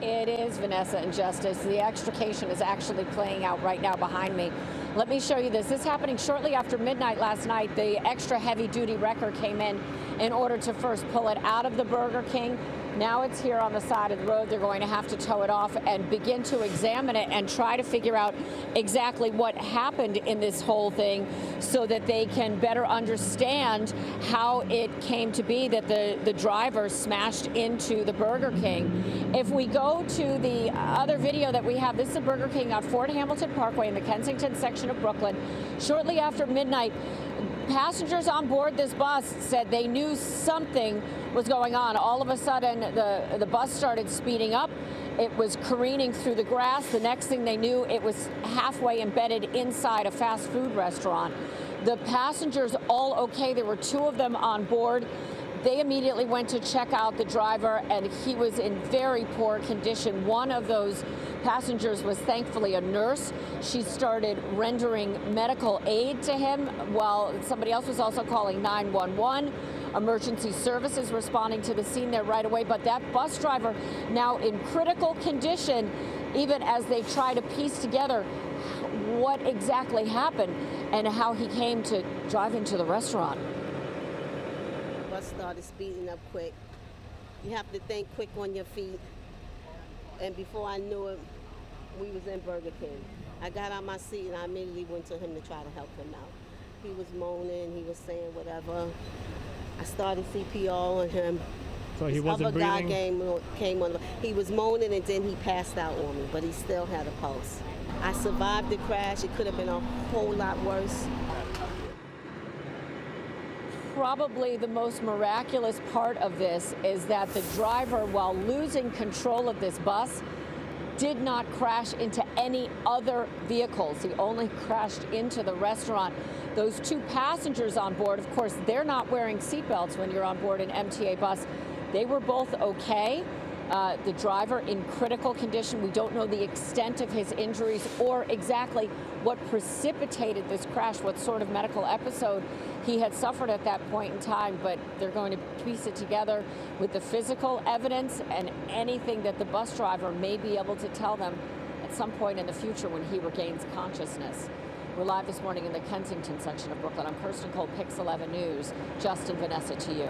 It is, Vanessa and Justice. The extrication is actually playing out right now behind me. Let me show you this. This is happening shortly after midnight last night. The extra heavy-duty wrecker came in order to first pull it out of the Burger King. Now it's here on the side of the road. They're going to have to tow it off and begin to examine it and try to figure out exactly what happened in this whole thing so that they can better understand how it came to be that the driver smashed into the Burger King. If we go to the other video that we have, this is a Burger King on Fort Hamilton Parkway in the Kensington section of Brooklyn. Shortly after midnight, passengers on board this bus said they knew something was going on. All of a sudden, the bus started speeding up. It was careening through the grass. The next thing they knew, it was halfway embedded inside a fast food restaurant. The passengers all okay. There were two of them on board. They immediately went to check out the driver, and he was in very poor condition. One of those passengers was thankfully a nurse. She started rendering medical aid to him while somebody else was also calling 911. Emergency services responding to the scene there right away. But that bus driver now in critical condition, even as they try to piece together what exactly happened and how he came to drive into the restaurant. Bus started speeding up quick. You have to think quick on your feet. And before I knew it, we was in Burger King. I got out my seat and I immediately went to him to try to help him out. He was moaning, he was saying whatever. I started CPR on him. So he wasn't breathing? Other guy came on. He was moaning and then he passed out on me, but he still had a pulse. I survived the crash. It could have been a whole lot worse. Probably the most miraculous part of this is that the driver, while losing control of this bus, did not crash into any other vehicles. He only crashed into the restaurant. Those two passengers on board, of course, they're not wearing seatbelts when you're on board an MTA bus. They were both okay. The driver in critical condition. We don't know the extent of his injuries or exactly what precipitated this crash, what sort of medical episode he had suffered at that point in time, but they're going to piece it together with the physical evidence and anything that the bus driver may be able to tell them at some point in the future when he regains consciousness. We're live this morning in the Kensington section of Brooklyn. I'm Kirsten Cole, Pix 11 News. Justin, Vanessa, to you.